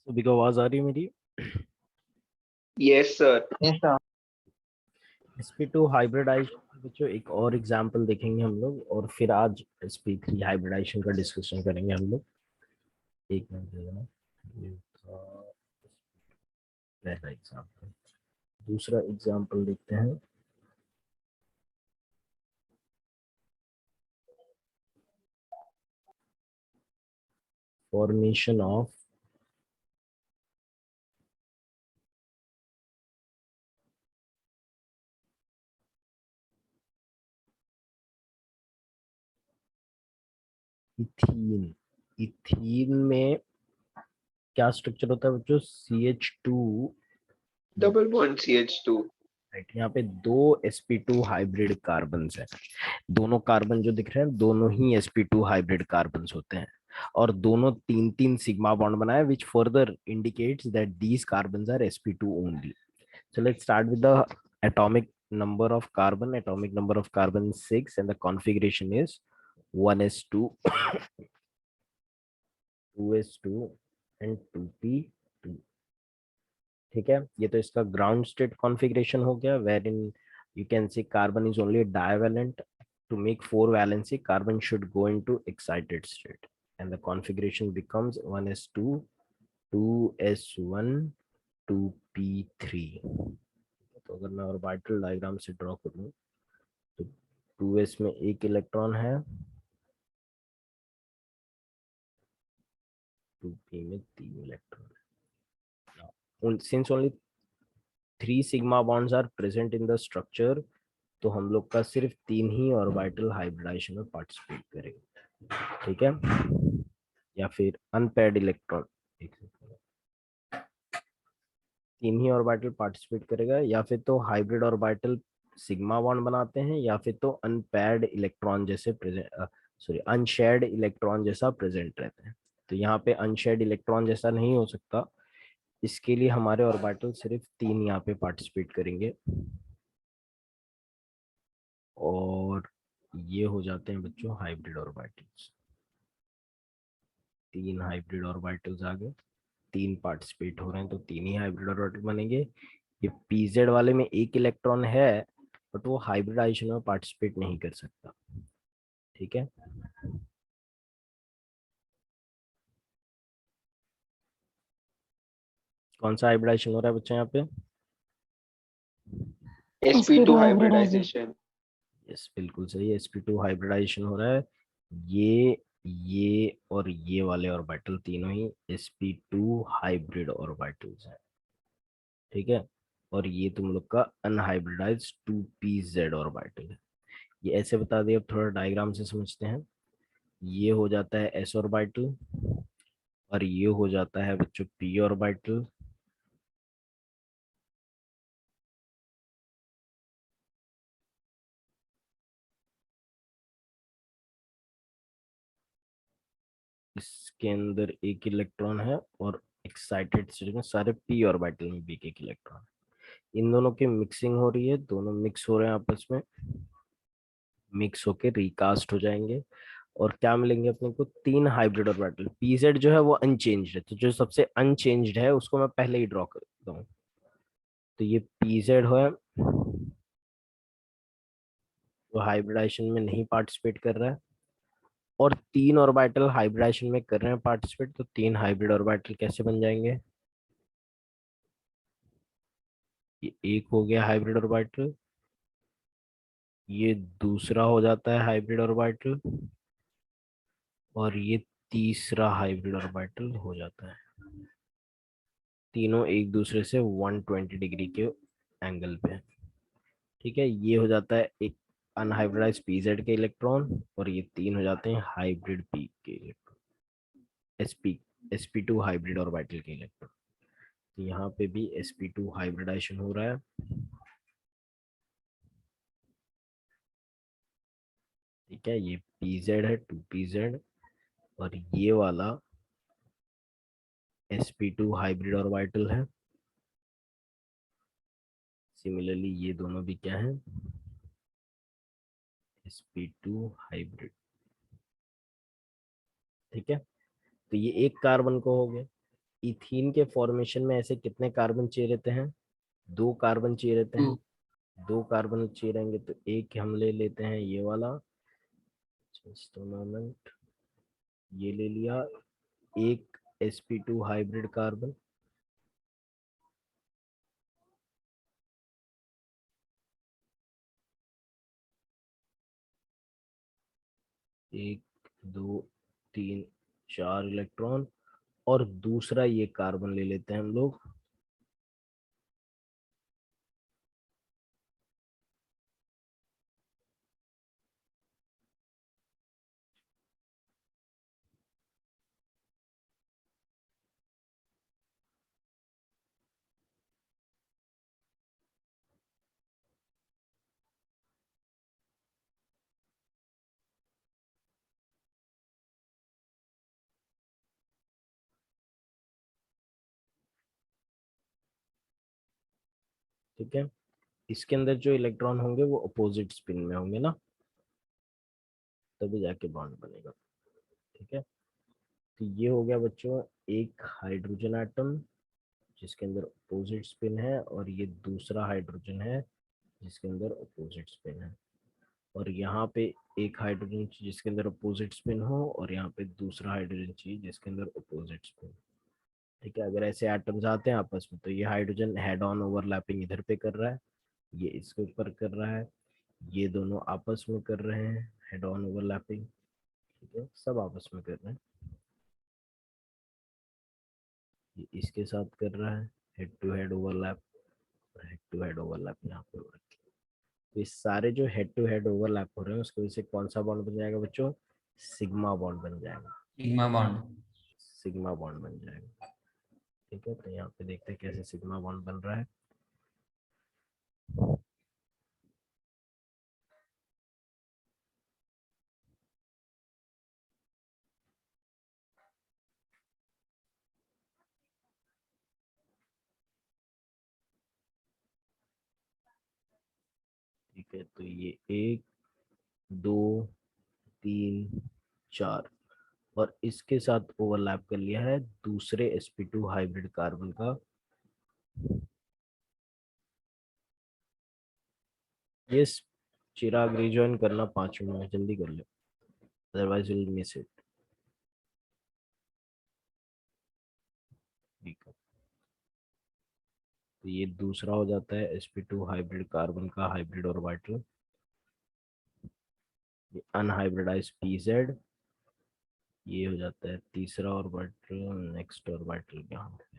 सभी को आवाज आ रही है मेरी? Yes sir. sp2 हाइब्रिडाइजेशन बच्चों एक और एग्जांपल देखेंगे हम लोग, और फिर आज sp3 हाइब्रिडाइजेशन का डिस्कशन करेंगे हम लोग। एक मिनट दे देना। ये था पहला एग्जांपल। दूसरा एग्जांपल देखते हैं। Formation of ethene. इथीन में क्या स्ट्रक्चर होता है बच्चों? CH2। Double bond CH2। Right, यहाँ पे दो sp2 हाइब्रिड कार्बन है। दोनों कार्बन जो दिख रहे हैं दोनों ही sp2 हाइब्रिड कार्बन होते हैं, और दोनों तीन तीन सिग्मा बॉन्ड बनाए, which further indicates that these carbon are sp2 only. So let's start with the atomic number of carbon. Atomic number of carbon is 6 and the configuration is 1s2, 2s2 and 2p2। ठीक है, ये तो इसका ground state configuration हो गया, wherein you can see carbon is only divalent. To make 4 valency carbon should go into excited state and the configuration becomes 1s2, 2s1, 2p3। तो अगर मैं ऑर्बिटल डायग्राम से ड्रॉ करूं तो 2s में एक इलेक्ट्रॉन है, 2p में 3 इलेक्ट्रॉन है। Since only 3 sigma bonds are present in the structure, तो हम लोग का सिर्फ 3 ही ऑर्बिटल हाइब्रिडाइजेशन में पार्टिसिपेट करेंगे। ठीक है, या फिर अनपेयर्ड इलेक्ट्रॉन, 3 ही ऑर्बिटल पार्टिसिपेट करेगा, या फिर तो हाइब्रिड ऑर्बिटल सिग्मा बॉन्ड बनाते हैं, या फिर तो अनपेयर्ड इलेक्ट्रॉन जैसे प्रेजेंट, सॉरी अनशेयर्ड इलेक्ट्रॉन जैसा प्रेजेंट रहते हैं। तो यहाँ पे अनशेयर्ड इलेक्ट्रॉन जैसा नहीं हो सकता, इसके लिए हमारे ऑर्बिटल सिर्फ 3 यहाँ पे पार्टिसिपेट करेंगे, और ये हो जाते हैं बच्चों हाइब्रिड ऑर्बिटल्स। 3 हाइब्रिड ऑर्बिटल्स आ गए, 3 पार्टिसिपेट हो रहे हैं, तो 3 ही हाइब्रिड ऑर्बिटल बनेंगे। ये पीजेड वाले में एक इलेक्ट्रॉन है, बट वो हाइब्रिडाइजेशन में पार्टिसिपेट नहीं कर सकता। ठीक है, कौन सा हाइब्रिडाइजेशन हो रहा है बच्चे यहाँ पे? sp2 hybridisation. यस, बिल्कुल सही, sp2 हाइब्रिडाइजेशन हो रहा है। ये और ये वाले ऑर्बिटल तीनों ही sp2 हाइब्रिड ऑर्बिटल्स हैं। ठीक है, और ये तुम लोग का अनहाइब्रिडाइज्ड 2pz ऑर्बिटल है। ये ऐसे बता दिए, अब थोड़ा डायग्राम से समझते हैं। ये हो जाता है s ऑर्बिटल, और ये हो जाता है बच्चों p ऑर्बिटल। इसके अंदर एक इलेक्ट्रॉन है, और एक्साइटेड स्टेट में सारे p ऑर्बिटल में भी एक इलेक्ट्रॉन है। इन दोनों की मिक्सिंग हो रही है, दोनों मिक्स हो रहे हैं आपस में, मिक्स होके रिकास्ट हो जाएंगे, और क्या मिलेंगे अपने को? 3 हाइब्रिड ऑर्बिटल। पीजेड जो है वो अनचेंज्ड है, तो जो सबसे अनचेंज्ड है उसको मैं पहले ही ड्रॉ कर देता हूँ। तो ये पीजेड है, वो हाइब्रिडाइजेशन में नहीं पार्टिसिपेट कर रहा है, और 3 ऑर्बिटल हाइब्रिडाइजेशन में कर रहे हैं पार्टिसिपेट, तो 3 हाइब्रिड ऑर्बिटल कैसे बन जाएंगे? ये एक हो गया हाइब्रिड ऑर्बिटल, ये दूसरा हो जाता है हाइब्रिड ऑर्बिटल, और ये तीसरा हाइब्रिड ऑर्बिटल हो जाता है। तीनों एक दूसरे से 120 डिग्री के एंगल पे। ठीक है, ये हो जाता है एक अनहाइब्रिडाइज्ड पीजेड के इलेक्ट्रॉन, और ये 3 हो जाते हैं हाइब्रिड पी के इलेक्ट्रॉन, sp2 हाइब्रिड ऑर्बिटल के इलेक्ट्रॉन। तो यहाँ पे भी sp2 हाइब्रिडाइजेशन हो रहा है। ठीक है, ये pz है, 2pz, और ये वाला sp2 हाइब्रिड ऑर्बिटल है। सिमिलरली ये दोनों भी क्या है? sp2 hybrid. ठीक है, तो ये एक कार्बन को हो गया, इथीन के फॉर्मेशन में ऐसे कितने कार्बन चाहिए रहते हैं? 2 कार्बन चाहिए रहते हैं। 2 कार्बन चाहिए रहेंगे तो एक हम ले लेते हैं ये वाला, जस्ट मोमेंट, ये ले लिया। एक sp2 हाइब्रिड कार्बन, एक, दो, तीन, 4 इलेक्ट्रॉन, और दूसरा ये कार्बन ले लेते हैं हम लोग। ठीक है, इसके अंदर जो इलेक्ट्रॉन होंगे वो अपोजिट स्पिन में होंगे ना, तभी जाके बॉन्ड बनेगा। ठीक है, तो ये हो गया बच्चों एक हाइड्रोजन एटम जिसके अंदर अपोजिट स्पिन है, और ये दूसरा हाइड्रोजन है जिसके अंदर अपोजिट स्पिन है। और यहाँ पे एक हाइड्रोजन चाहिए जिसके अंदर अपोजिट स्पिन हो, और यहाँ पे दूसरा हाइड्रोजन चाहिए जिसके अंदर अपोजिट स्पिन। ठीक है, अगर ऐसे एटम्स आते हैं आपस में तो ये हाइड्रोजन हेड ऑन ओवरलैपिंग इधर पे कर रहा है, ये इसके ऊपर कर रहा है, ये दोनों आपस में कर रहे हैं हेड ऑन ओवरलैपिंग। ठीक है, सब आपस में कर रहे हैं, ये इसके साथ कर रहा है head to head overlap, head to head overlap यहाँ पे हो रहा है। तो ये सारे जो हेड टू हेड ओवरलैप हो रहे हैं उसकी वजह से कौन सा बॉन्ड बन जाएगा बच्चों? सिग्मा बॉन्ड बन जाएगा। Sigma bond. सिग्मा बॉन्ड बन जाएगा। ठीक है, तो यहाँ पे देखते हैं कैसे सिग्मा बॉन्ड बन रहा है। ठीक है, तो ये 1, 2, 3, 4, और इसके साथ ओवरलैप कर लिया है दूसरे sp2 हाइब्रिड कार्बन का। ये चिराग रिजॉइन करना 5 मिनट में, जल्दी कर ले, अदरवाइज विल मिस इट। ठीक है, तो ये दूसरा हो जाता है sp2 हाइब्रिड कार्बन का हाइब्रिड ऑर्बिटल, ये अनहाइब्रिडाइज्ड pz। ये हो जाता है तीसरा ऑर्बिटल, नेक्स्ट ऑर्बिटल यहाँ पे।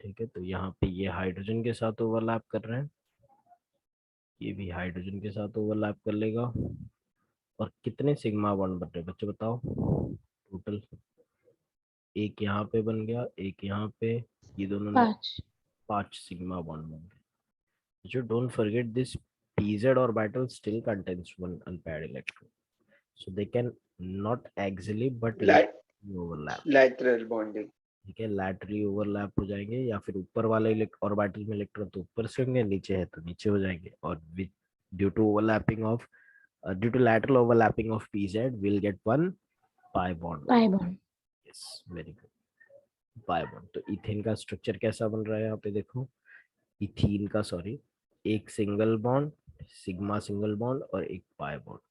ठीक है, तो यहाँ पे ये हाइड्रोजन के साथ ओवरलैप कर रहे हैं, ये भी हाइड्रोजन के साथ ओवरलैप कर लेगा। और कितने सिग्मा बॉन्ड बन रहे हैं बच्चे बताओ टोटल? एक यहाँ पे बन गया, एक यहाँ पे, ये दोनों ने 5 सिग्मा बॉन्ड बन गए। जो don't forget this pz orbital still contains one unpaired electron, so they can not axially but Lat laterally overlap। lateral bonding. ठीक है, लैटरली ओवरलैप हो जाएंगे, या फिर ऊपर वाले ऑर्बिटल में इलेक्ट्रॉन तो ऊपर से होंगे, नीचे है तो नीचे हो जाएंगे, और with due to overlapping of due to lateral overlapping of pz we'll get one pi bond। pi bond। yes, very good, pi bond। तो इथेन का स्ट्रक्चर कैसा बन रहा है यहाँ पे देखो, इथीन का, सॉरी, एक single bond, sigma single bond, और एक पाई बॉन्ड।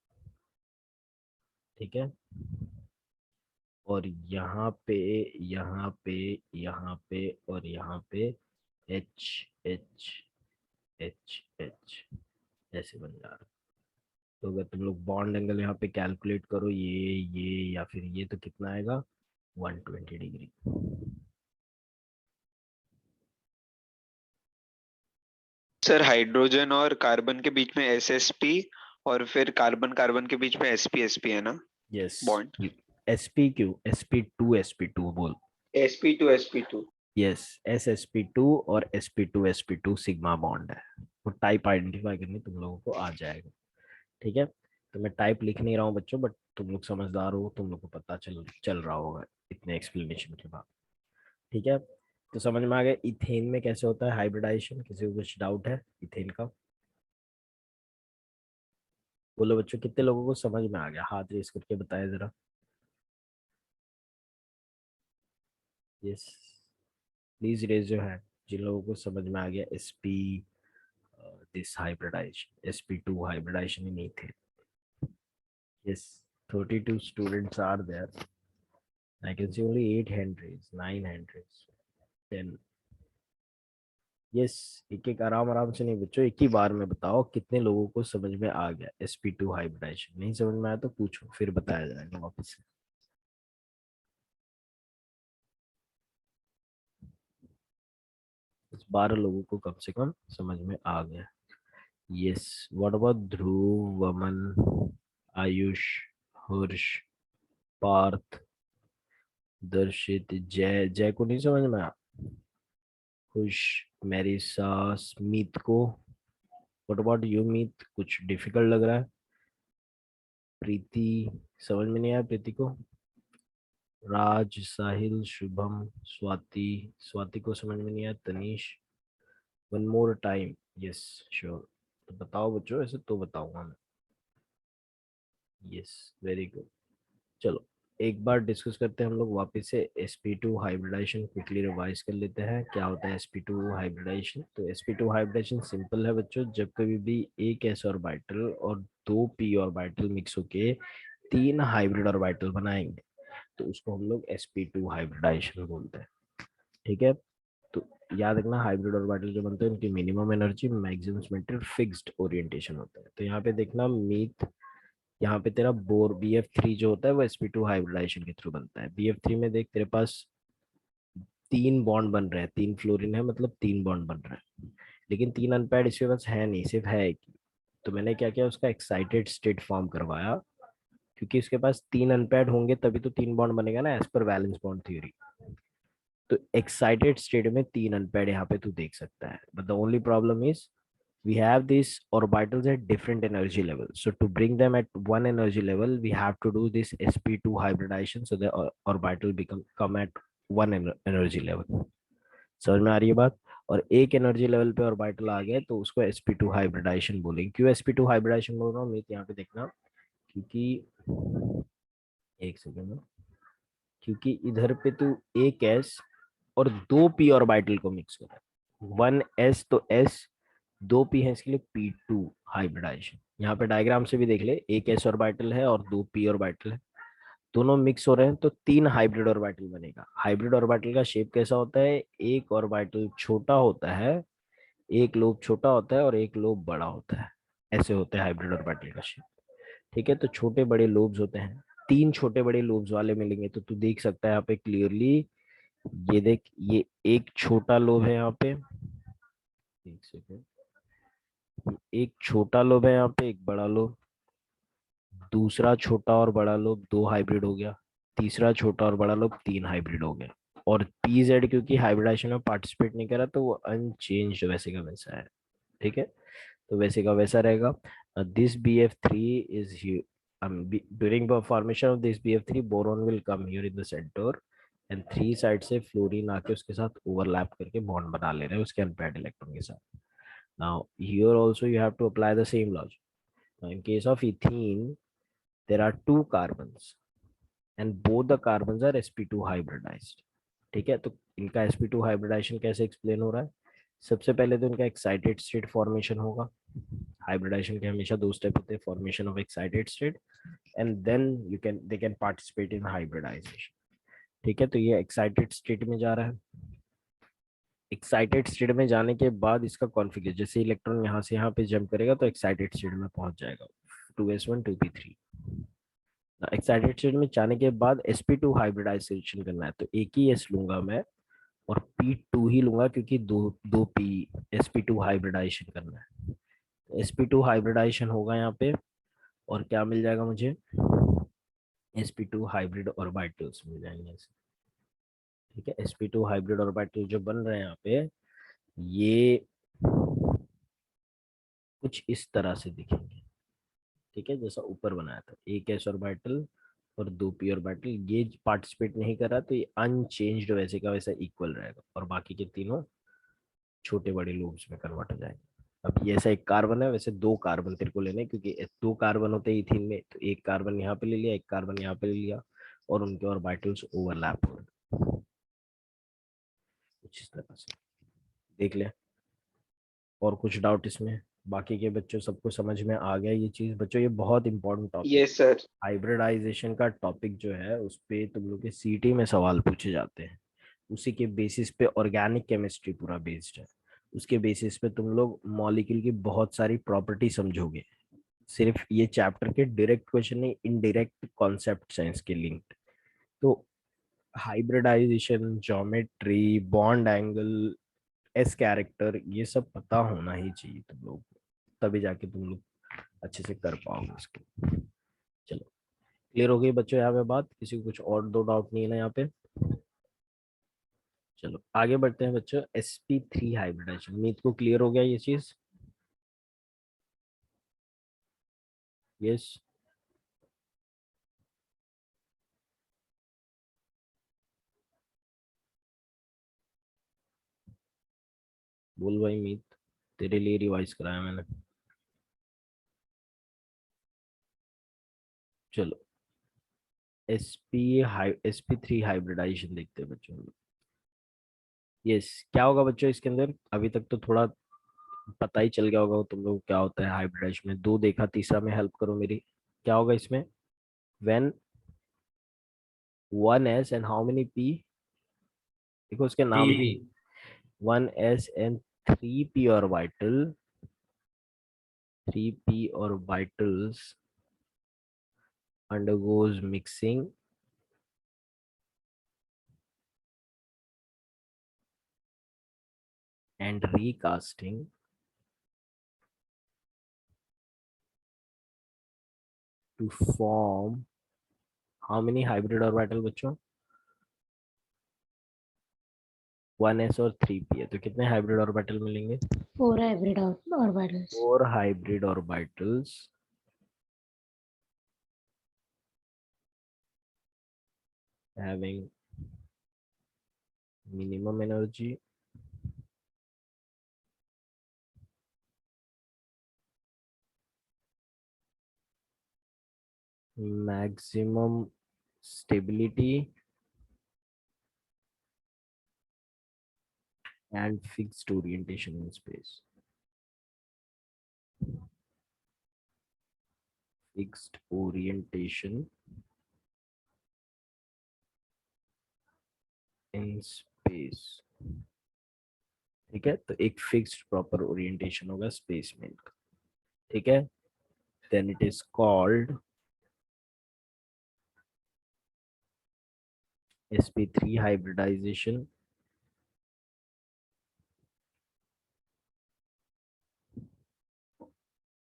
ठीक है, और यहाँ पे, यहाँ पे, यहाँ पे, और यहाँ पे एच एच एच एच ऐसे बन जा रहा है। तो अगर तुम लोग बॉन्ड एंगल यहाँ पे कैलकुलेट करो, ये या फिर ये, तो कितना आएगा? 120 डिग्री। सर हाइड्रोजन और कार्बन के बीच में एसएसपी और फिर कार्बन कार्बन के बीच में एसपी है ना यस, बॉन्ड? sp क्यों, sp2 बोल। sp2 यस, sp2 और sp2 सिग्मा बॉन्ड है। वो टाइप आइडेंटिफाई करनी तुम लोगों को आ जाएगा। ठीक है, तो मैं टाइप लिख नहीं रहा हूँ बच्चों, बट तुम लोग समझदार हो, तुम लोग को पता चल रहा होगा इतने एक्सप्लेनेशन के बाद। ठीक है, तो समझ में आ गया इथेन में कैसे होता है हाइब्रिडाइजेशन? किसी को कुछ डाउट है इथेन का? बोलो बच्चों, कितने लोगों को समझ में आ गया? हाथ रेस करके बताया जरा। Yes, please raise your hand जिन लोगों को समझ में आ गया sp this hybridization sp2 hybridization in ethane. Yes, 32 students are there. I can see only 8 hand raised, 9 hand raised, 10. Yes, एक एक आराम आराम से, नहीं बच्चों, एक ही बार में बताओ कितने लोगों को समझ में आ गया sp2 हाइब्रिडाइजेशन। नहीं समझ में आया तो पूछो, फिर बताया जाएगा वापस से। 12 लोगों को कम से कम समझ में आ गया। यस, व्हाट अबाउट ध्रुव, वमन, आयुष, हर्ष, पार्थ, दर्शित, जय। जय को नहीं समझ में आया? खुश, मेरिसा, स्मित को। व्हाट अबाउट यू मीत, कुछ डिफिकल्ट लग रहा है? प्रीति, समझ में नहीं आया प्रीति को? राज, साहिल, शुभम, स्वाति, स्वाति को समझ में नहीं आया? Tanish, one more time. Yes, sure. तो बताओ बच्चों, ऐसे तो बताऊंगा मैं। Yes, very good. चलो एक बार डिस्कस करते हैं हम लोग वापस से sp2 हाइब्रिडाइजेशन, क्विकली रिवाइज कर लेते हैं क्या होता है sp2 हाइब्रिडाइजेशन। तो sp2 हाइब्रिडाइजेशन सिंपल है बच्चों, जब कभी भी एक s ऑर्बिटल और दो p ऑर्बिटल मिक्स होके तीन हाइब्रिड ऑर्बिटल बनाएंगे तो उसको हम लोग sp2 हाइब्रिडाइजेशन बोलते हैं। ठीक है, तो याद रखना हाइब्रिड ऑर्बिटल जो बनते हैं उनकी minimum energy maximum spectral fixed orientation होता है। तो यहाँ पे देखना मीत, यहाँ पे तेरा बोर BF3 जो होता है वो sp2 हाइब्रिडाइजेशन के थ्रू बनता है। BF3 में देख तेरे पास तीन बॉन्ड बन रहे हैं, तीन फ्लोरीन है, मतलब तीन बॉन्ड बन रहे हैं, लेकिन तीन अनपेयर्ड इसके पास है नहीं, सिर्फ है एक। तो मैंने क्या किया, उसका एक्साइटेड स्टेट फॉर्म करवाया, क्योंकि इसके पास तीन अनपेयर्ड होंगे तभी तो तीन बॉन्ड बनेगा ना, as per valence bond theory. तो एक्साइटेड स्टेट में तीन अनपेयर्ड यहाँ पे तू देख सकता है, but the only problem is we have these orbitals at different energy levels. So to bring them at one energy level, we have to do this sp2 hybridization, so the orbital come at one energy level. समझ में आ रही है बात? और एक energy level पे orbital आ गया तो उसको sp2 हाइब्रिडाइजेशन बोलेंगे। क्यों sp2 हाइब्रिडाइजेशन बोल रहा हूँ मैं, यहाँ पे देखना, क्योंकि एक सेकेंड में, क्योंकि इधर पे तू एक s और दो p ऑर्बिटल को मिक्स कर रहा है, वन s तो s, दो p है, इसके लिए p2 हाइब्रिडाइजेशन। यहाँ पे डायग्राम से भी देख ले, एक s ऑर्बिटल है और दो p ऑर्बिटल है, दोनों मिक्स हो रहे हैं तो तीन हाइब्रिड ऑर्बिटल बनेगा। हाइब्रिड ऑर्बिटल का शेप कैसा होता है, एक ऑर्बिटल छोटा होता है, एक लोब छोटा होता है और एक लोब बड़ा होता है, ऐसे होता है हाइब्रिड ऑर्बिटल का शेप। ठीक है, तो छोटे बड़े लोब्स होते हैं, तीन छोटे बड़े लोब्स वाले मिलेंगे तो तू देख सकता है यहाँ पे क्लियरली। ये देख, ये एक छोटा लोब है यहाँ पे, एक सेकेंड, एक छोटा लोब है यहाँ पे, एक बड़ा लोब, दूसरा छोटा और बड़ा लोब, दो हाइब्रिड हो गया, तीसरा छोटा और बड़ा लोब, तीन हाइब्रिड हो गया। और पीजेड क्योंकि हाइब्रिडाइजेशन में पार्टिसिपेट नहीं करा तो वो अनचेंज वैसे का वैसा है। ठीक है, तो वैसे का वैसा रहेगा। This BF3 is during the formation of this BF3 boron will come here in the center and three side से फ्लोरीन आके उसके साथ ओवरलैप करके बॉन्ड बना ले रहे हैं उसके अनपेयर्ड इलेक्ट्रॉन के साथ। Now here also you have to apply the same logic. Now, in case of ethene, there are two carbons and both the carbons are sp2 hybridized। ठीक है, तो इनका sp2 हाइब्रिडाइजेशन कैसे एक्सप्लेन हो रहा है? सबसे पहले तो इनका एक्साइटेड स्टेट फॉर्मेशन होगा। हाइब्रिडाइजेशन के हमेशा दो स्टेप होते हैं, formation of excited state and then they can participate in hybridization. ठीक है, तो ये एक्साइटेड स्टेट में जा रहा है। एक्साइटेड स्टेट में जाने के बाद इसका कॉन्फिगरेशन, जैसे इलेक्ट्रॉन यहाँ से यहाँ पे जंप करेगा तो एक्साइटेड स्टेट में पहुंच जाएगा, 2s1 2p3। एक्साइटेड स्टेट में जाने के बाद sp2 हाइब्रिडाइजेशन करना है तो एक ही s लूंगा मैं और p2 ही लूंगा, क्योंकि दो दो p sp2 हाइब्रिडाइजेशन करना है। sp2 हाइब्रिडाइजेशन होगा यहाँ पे और क्या मिल जाएगा मुझे, sp2 हाइब्रिड ऑर्बिटल्स मिल जाएंगे ऐसे। ठीक है, sp2 हाइब्रिड ऑर्बिटल जो बन रहे हैं यहाँ पे, ये कुछ इस तरह से दिखेंगे। ठीक है, जैसा ऊपर बनाया था, एक s ऑर्बिटल और दो p ऑर्बिटल, ये पार्टिसिपेट नहीं कर रहा तो ये अनचेंज्ड वैसे का वैसा इक्वल रहेगा और बाकी के तीनों छोटे बड़े लूप्स में कन्वर्ट हो जाएंगे। अब ये ऐसा एक कार्बन है, वैसे दो कार्बन तेरे को लेने, क्योंकि दो कार्बन होते हैं इथीन में, तो एक कार्बन यहाँ पे ले लिया, एक कार्बन यहाँ पे ले लिया और उनके ऑर्बिटल्स ओवरलैप हो गए। कुछ इस तरह से देख ले। और कुछ डाउट इसमें? बाकी के बच्चों सबको समझ में आ गया ये चीज? बच्चों ये बहुत important topic, yes sir. Hybridization का टॉपिक जो है उस पे तुम लोग के सीटी में सवाल पूछे जाते हैं। उसी के बेसिस पे ऑर्गेनिक केमिस्ट्री पूरा बेस्ड है। उसके बेसिस पे तुम लोग मॉलिक्यूल की बहुत सारी प्रॉपर्टी समझोगे। सिर्फ ये चैप्टर के डायरेक्ट क्वेश्चन नहीं, इनडायरेक्ट कॉन्सेप्ट साइंस के लिंक्ड। तो hybridization, geometry, bond angle, S character, ये सब पता होना ही चाहिए तुम लोग को, तभी जाके तुम लोग अच्छे से कर पाओगे इसको। चलो, क्लियर हो गई बच्चों यहाँ पे बात? किसी को कुछ और दो डाउट नहीं है ना यहाँ पे? चलो आगे बढ़ते हैं बच्चों। sp3 हाइब्रिडाइजेशन, मीत को क्लियर हो गया ये चीज? यस। बोल भाई मीत, तेरे लिए रिवाइज कराया मैंने। चलो, sp3 हाइब्रिडाइजेशन देखते हैं बच्चों। यस, क्या होगा बच्चों इसके अंदर? अभी तक तो थोड़ा पता ही चल गया होगा तुम लोग क्या होता है हाइब्रिडाइजेशन में। दो देखा, तीसरा में हेल्प करो मेरी। क्या होगा इसमें? When one S and how many P, देखो उसके नाम भी, one S and three P orbital, three P orbitals undergoes mixing and recasting to form how many hybrid orbital बच्चों? 1s और 3p है, तो कितने हाइब्रिड ऑर्बिटल मिलेंगे? 4 hybrid orbitals. 4 hybrid orbitals having minimum energy, maximum stability and fixed orientation in space. Fixed orientation in space, ठीक है? तो एक फिक्स्ड प्रॉपर ओरिएंटेशन होगा स्पेस में इनका, ठीक है? Then it is called sp3 hybridization,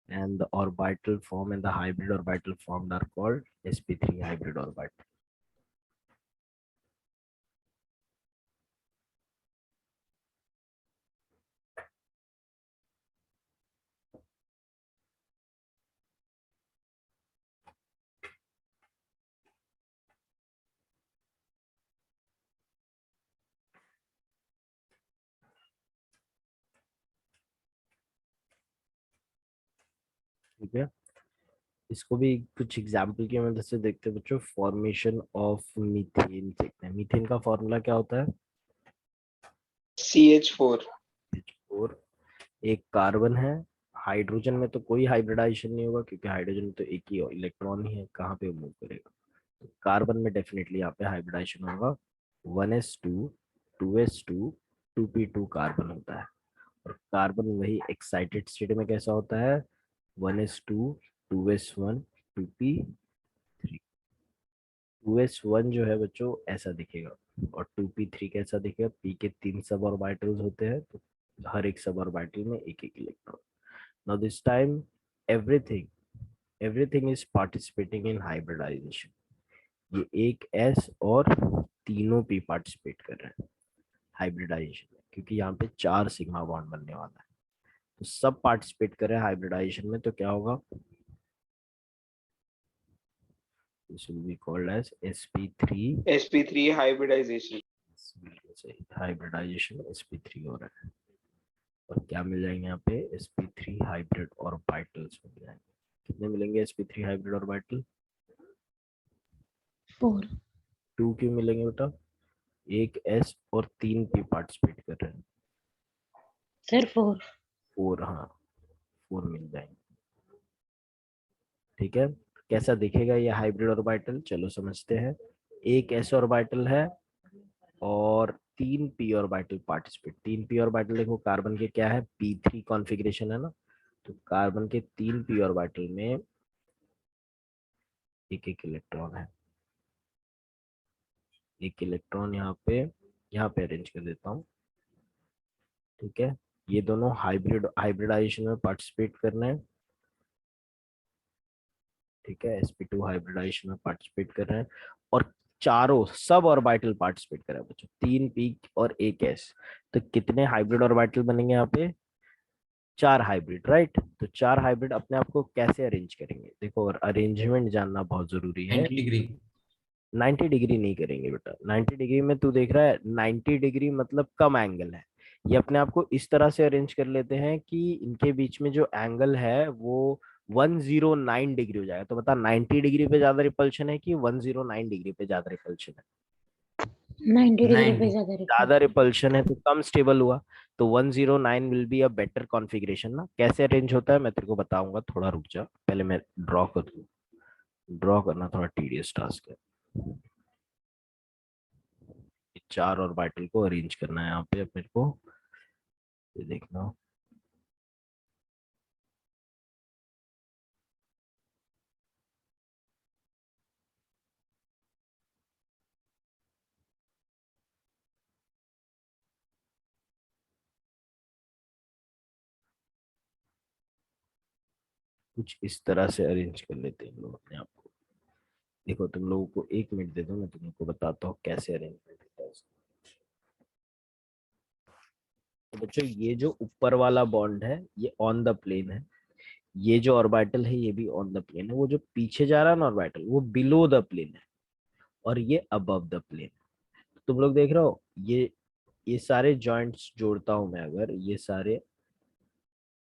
and the orbital form and the hybrid orbital formed are called sp3 hybrid orbital. ठीक है, इसको भी कुछ एग्जाम्पल की मदद से देखते हैं बच्चों। फॉर्मेशन ऑफ मीथेन देखते हैं। मीथेन का फॉर्मूला क्या होता है? CH4। और एक कार्बन है, हाइड्रोजन में तो कोई हाइब्रिडाइजेशन नहीं होगा क्योंकि हाइड्रोजन में तो एक ही इलेक्ट्रॉन ही है, कहाँ पे मूव करेगा? तो कार्बन में डेफिनेटली यहाँ पे हाइब्रिडाइजेशन होगा। 1s2 2s2 2p2 कार्बन होता है। और कार्बन वही एक्साइटेड स्टेट में कैसा होता है? 1s2 2s1 2p3। 2s1 जो है बच्चों ऐसा दिखेगा, और 2p3 कैसा दिखेगा? p के 3 सब ऑर्बिटल्स होते हैं, तो हर एक सब ऑर्बिटल में एक एक electron. Now this time everything everything is participating in hybridization. ये एक एस और तीनों पी पार्टिसिपेट कर रहे हैं हाइब्रिडाइजेशन में, क्योंकि यहाँ पे 4 सिग्मा बॉन्ड बनने वाला है। तो सब पार्टिसिपेट कर रहे हैं हाइब्रिडाइजेशन में, तो क्या होगा? This will be called as sp3। sp3 hybridization. Hybridization sp3 हो रहा है। और क्या मिल जाएंगे यहाँ पे? sp3 हाइब्रिड ऑर्बिटल्स मिल जाएंगे। कितने मिलेंगे sp3 हाइब्रिड ऑर्बिटल? 4. 2 क्यों मिलेंगे बेटा? एक S और 3P पार्टिसिपेट कर रहे हैं। Sir, 4. 4, हाँ 4 मिल जाएंगे। ठीक है, कैसा दिखेगा ये हाइब्रिड ऑर्बिटल, चलो समझते हैं। एक S ऑर्बिटल है और 3P orbital participate. 3P orbital देखो कार्बन के क्या है, P3 कॉन्फ़िगरेशन है ना, तो कार्बन के 3P ऑर्बिटल में एक एक इलेक्ट्रॉन है। एक इलेक्ट्रॉन यहाँ पे अरेंज कर देता हूँ। ठीक है, ये दोनों हाइब्रिडाइजेशन में पार्टिसिपेट कर रहे हैं। ठीक है, sp2 हाइब्रिडाइजेशन में पार्टिसिपेट कर रहे हैं और चारों सब ऑर्बिटल पार्टिसिपेट कर रहे हैं बच्चों, 3p और एक s। तो कितने हाइब्रिड ऑर्बिटल बनेंगे यहाँ पे, 4 हाइब्रिड, राइट। तो 4 हाइब्रिड अपने आप को कैसे अरेंज करेंगे, देखो और अरेंजमेंट जानना बहुत जरूरी है। 90 डिग्री। 90 डिग्री नहीं करेंगे बेटा, 90 डिग्री में तू देख रहा है 90 डिग्री मतलब कम एंगल है। ये अपने आप को इस तरह से अरेंज कर लेते हैं कि इनके बीच में जो एंगल है वो 109 डिग्री हो जाएगा। तो बता 90 डिग्री पे ज्यादा रिपल्शन है कि 109 डिग्री पे ज्यादा रिपल्शन है। 90 डिग्री पे 90। ज्यादा ज्यादा रिपल्शन। रिपल्शन है तो कम स्टेबल हुआ, तो 109 will be a better configuration ना। कैसे अरेंज होता है मैं तेरे को बताऊंगा, थोड़ा रुक जा, पहले मैं ड्रॉ कर दूं। ड्रॉ करना थोड़ा टीडियस टास्क है। 4 ऑर्बिटल को अरेंज करना है यहाँ पे अब मेरे को, ये देखना। कुछ इस तरह से अरेंज कर लेते हैं हम लोग अपने आप को। देखो तुम लोगों को 1 मिनट दे दो, मैं तुम लोग को बताता हूँ कैसे अरेंजमेंट होता है इसका। तो बच्चों ये जो ऊपर वाला बॉन्ड है ये ऑन द प्लेन है, ये जो ऑर्बिटल है ये भी ऑन द प्लेन है, वो जो पीछे जा रहा है ना ऑर्बिटल वो बिलो द प्लेन है, और ये अबव द प्लेन। तुम लोग देख रहे हो ये सारे जॉइंट्स जोड़ता हूं मैं, अगर ये सारे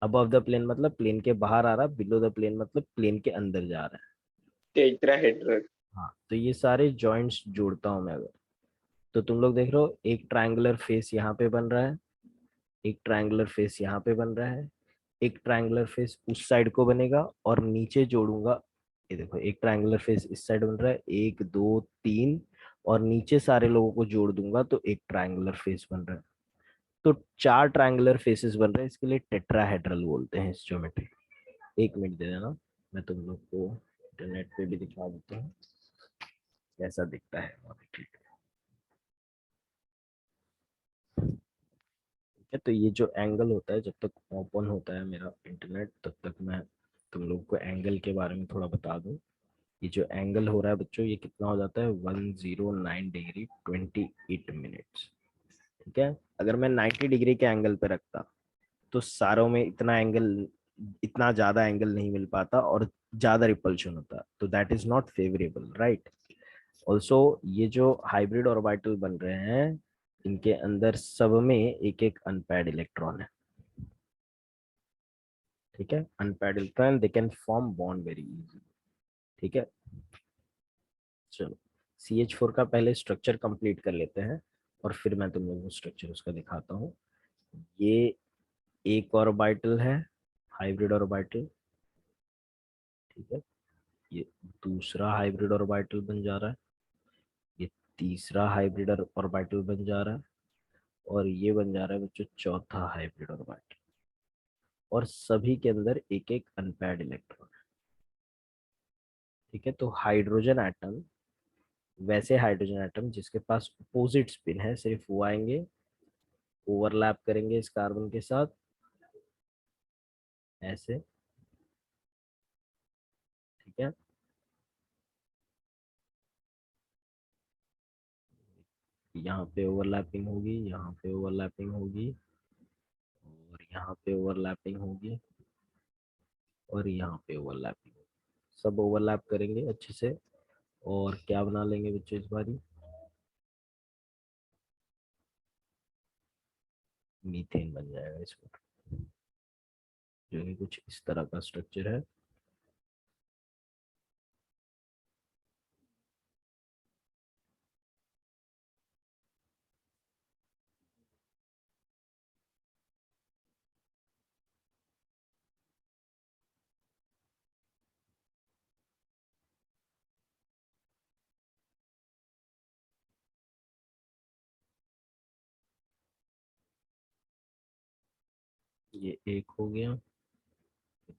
अबव द प्लेन मतलब प्लेन के बाहर आ रहा, बिलो द प्लेन मतलब प्लेन के अंदर जा रहा है। टेट्राहेड्रल। हाँ, तो ये सारे जॉइंट्स जोड़ता हूं मैं अगर, तो तुम लोग देख रहे हो एक ट्रायंगुलर फेस यहाँ पे बन रहा है, एक ट्रायंगुलर फेस यहाँ पे बन रहा है, एक ट्रायंगुलर फेस उस साइड को बनेगा और नीचे जोड़ूंगा। ये देखो एक ट्रायंगुलर फेस इस साइड बन रहा है, 1 2 3, और नीचे सारे लोगों को जोड़ दूंगा तो एक ट्रायंगुलर फेस बन रहा है। तो 4 ट्रायंगुलर फेसेस बन रहे हैं, इसके लिए टेट्राहेड्रल बोलते हैं इस ज्योमेट्री। 1 मिनट दे देना, मैं तुम लोग को इंटरनेट पे भी दिखा देता हूँ कैसा दिखता है। ठीक है, तो ये जो एंगल होता है, जब तक ओपन होता है मेरा इंटरनेट तब तक मैं तुम लोग को एंगल के बारे में थोड़ा बता दूं। ये जो एंगल हो रहा है बच्चों ये कितना हो जाता है, 109 डिग्री 28 मिनट्स। ठीक है, अगर मैं 90 डिग्री के एंगल पे रखता तो सारों में इतना ज्यादा एंगल नहीं मिल पाता और ज्यादा रिपल्शन होता, तो that is not favourable, right. Also ये जो हाइब्रिड ऑर्बिटल बन रहे हैं इनके अंदर सब में एक एक अनपेयर्ड इलेक्ट्रॉन है। ठीक है, unpaired electron they can form bond very easy. ठीक है, चलो CH4 का पहले स्ट्रक्चर कंप्लीट कर लेते हैं और फिर मैं तुम लोगों को स्ट्रक्चर उसका दिखाता हूँ। ये एक ऑर्बिटल है, हाइब्रिड ऑर्बिटल। ठीक है, ये दूसरा हाइब्रिड ऑर्बिटल बन जा रहा है, ये तीसरा हाइब्रिड ऑर्बिटल बन जा रहा है, और ये बन जा रहा है बच्चों चौथा हाइब्रिड ऑर्बिटल। और सभी के अंदर एक एक अनपेयर्ड इलेक्ट्रॉन है। ठीक है, तो हाइड्रोजन एटम, वैसे हाइड्रोजन एटम जिसके पास अपोजिट स्पिन है, सिर्फ वो आएंगे, ओवरलैप करेंगे इस कार्बन के साथ ऐसे। ठीक है, यहाँ पे ओवरलैपिंग होगी, यहाँ पे ओवरलैपिंग होगी, और यहाँ पे ओवरलैपिंग होगी, और यहाँ पे ओवरलैपिंग होगी। सब ओवरलैप करेंगे अच्छे से, और क्या बना लेंगे बच्चों इस बारी, मीथेन बन जाएगा इसमें, जो कि कुछ इस तरह का स्ट्रक्चर है। ये एक हो गया,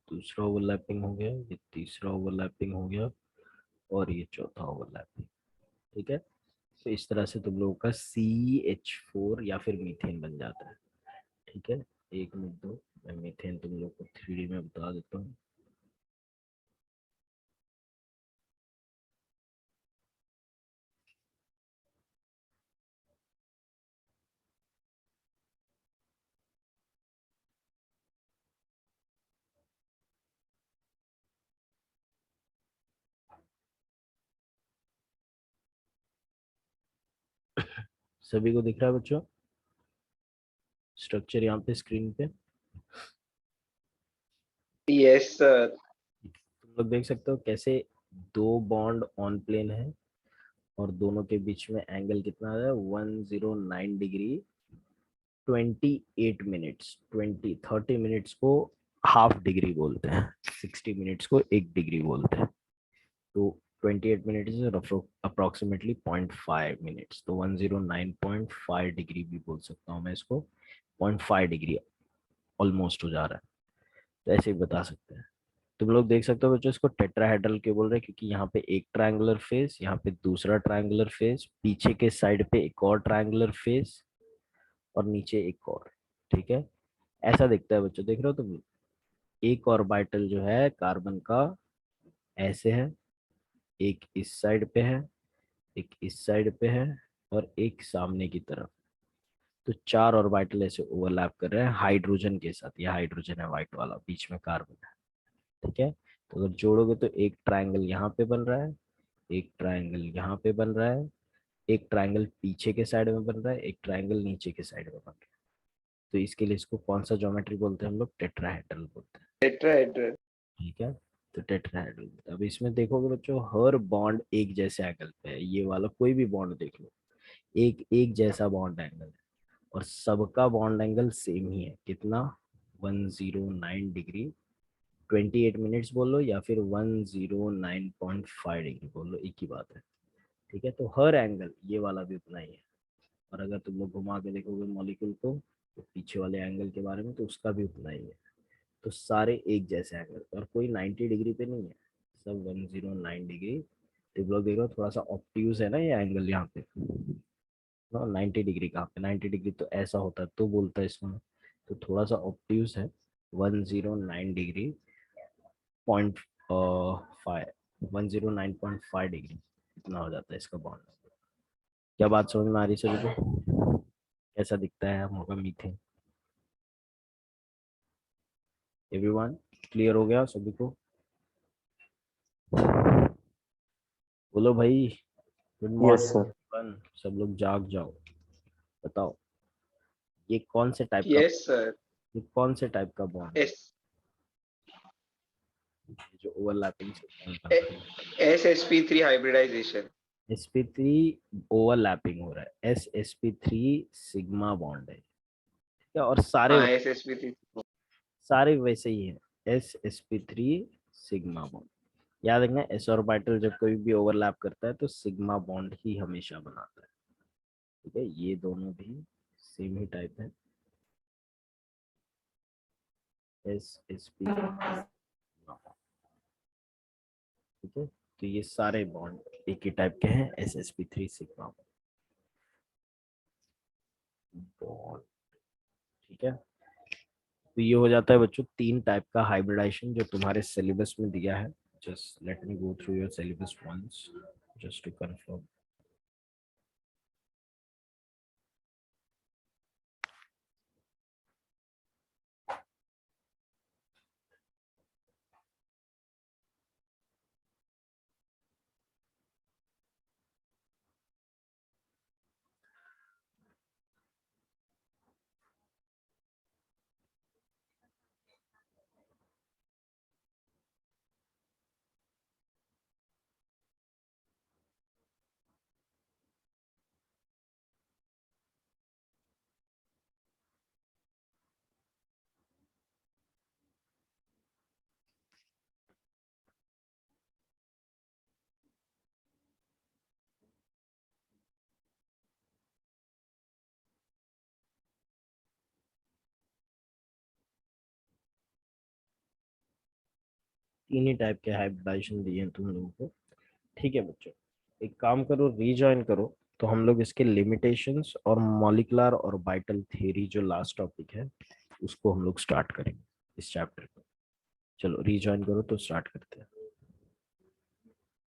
दूसरा ओवरलैपिंग हो गया, ये तीसरा ओवरलैपिंग हो गया, और ये चौथा ओवरलैपिंग। ठीक है, तो इस तरह से तुम लोगों का CH4 या फिर मीथेन बन जाता है। ठीक है, एक मिनट दो, मैं मीथेन तुम लोग को 3D में बता देता हूँ। सभी को दिख रहा है बच्चों स्ट्रक्चर यहाँ पे स्क्रीन पे? Yes sir. तुम लोग देख सकते हो कैसे दो बॉन्ड ऑन प्लेन है और दोनों के बीच में एंगल कितना है, 109 डिग्री 28 मिनट्स। 30 मिनट्स को हाफ डिग्री बोलते हैं, 60 मिनट्स को 1 डिग्री बोलते हैं। तो 28 मिनट्स इज अप्रोक्सीमेटली 0.5 मिनट्स, तो 109.5 डिग्री भी बोल सकता हूँ मैं इसको, 0.5 डिग्री ऑलमोस्ट हो जा रहा है, तो ऐसे ही बता सकते हैं। तुम लोग देख सकते हो बच्चों इसको टेट्राहेड्रल क्यों बोल रहे हैं, क्योंकि यहाँ पे एक ट्रायंगुलर फेस, यहाँ पे दूसरा ट्रायंगुलर फेस, पीछे के साइड पे एक और ट्रायंगुलर फेस, और नीचे एक और। ठीक है, ऐसा दिखता है बच्चों, देख रहे हो तुम? एक ऑर्बिटल जो है कार्बन का ऐसे है, एक इस साइड पे है, एक इस साइड पे है, और एक सामने की तरफ। तो चार ऑर्बिटल ऐसे ओवरलैप कर रहे हैं हाइड्रोजन के साथ। ये हाइड्रोजन है व्हाइट वाला, बीच में कार्बन है। ठीक है, तो अगर जोड़ोगे तो एक ट्रायंगल यहाँ पे बन रहा है, एक ट्रायंगल यहाँ पे बन रहा है, एक ट्रायंगल पीछे के साइड में बन रहा है, एक ट्रायंगल नीचे के साइड में बन रहा है। तो इसके लिए इसको कौन सा ज्योमेट्री बोलते हैं हम लोग? टेट्राहेड्रल बोलते हैं। टेट्राहेड्रल। ठीक है, तो टेट्राहेड्रल। अब इसमें देखोगे बच्चों हर बॉन्ड एक जैसे एंगल पे है, ये वाला कोई भी बॉन्ड देख लो, एक एक जैसा बॉन्ड एंगल है, और सबका बॉन्ड एंगल सेम ही है। कितना? 109 डिग्री 28 मिनट्स बोल लो, या फिर 109.5 डिग्री बोल लो, एक ही बात है। ठीक है, तो हर एंगल ये वाला भी उतना ही है। और अगर तुम लोग घुमा के देखोगे मॉलिक्यूल को, तो पीछे वाले एंगल के बारे में, तो उसका भी उतना ही है। तो सारे एक जैसे एंगल, और कोई 90 डिग्री पे नहीं है, सब 109 डिग्री। तो लोग देख रहे हो थोड़ा सा ऑप्ट्यूज है ना ये एंगल यहाँ पे, ना 90 डिग्री कहाँ पे, 90 डिग्री तो ऐसा होता है तो बोलता है इसमें, तो थोड़ा सा ऑप्ट्यूज है। 109 डिग्री पॉइंट 109.5 डिग्री इतना हो जाता है इसका बॉन्ड। क्या बात समझ में आ रही है सभी को? कैसा दिखता है हम होगा मीथेन? एवरीवन क्लियर हो गया सभी को? बोलो भाई, गुड यस सर। मॉर्निंग। सब लोग जाग जाओ, बताओ ये कौन से टाइप का, यस सर। ये कौन से टाइप का बॉन्ड है एस जो ओवरलैपिंग से बॉन्ड बन रहा है? sp3 hybridisation. sp3 ओवरलैपिंग हो रहा है, sp3 सिग्मा बॉन्ड है क्या? और हाँ sp3। सारे वैसे ही है, sp3 सिग्मा बॉन्ड। याद रखना एस ऑर्बिटल जब कोई भी ओवरलैप करता है तो सिग्मा बॉन्ड ही हमेशा बनाता है। ठीक है, ये दोनों भी सेम ही टाइप है, sp3। ठीक है, तो ये सारे बॉन्ड एक ही टाइप के हैं, sp3 सिग्मा बॉन्ड। ठीक है, तो ये हो जाता है बच्चों तीन टाइप का हाइब्रिडाइजेशन जो तुम्हारे सिलेबस में दिया है। Just let me go through your syllabus once just to confirm. तीन ही टाइप के हाइब्रिडाइजेशन दिए हैं तुम लोगों को। ठीक है बच्चों, एक काम करो, रीजॉइन करो, तो हम लोग इसके लिमिटेशंस और मॉलिक्यूलर और वाइटल थ्योरी जो लास्ट टॉपिक है उसको हम लोग स्टार्ट करेंगे इस चैप्टर को। चलो रीजॉइन करो तो स्टार्ट करते हैं।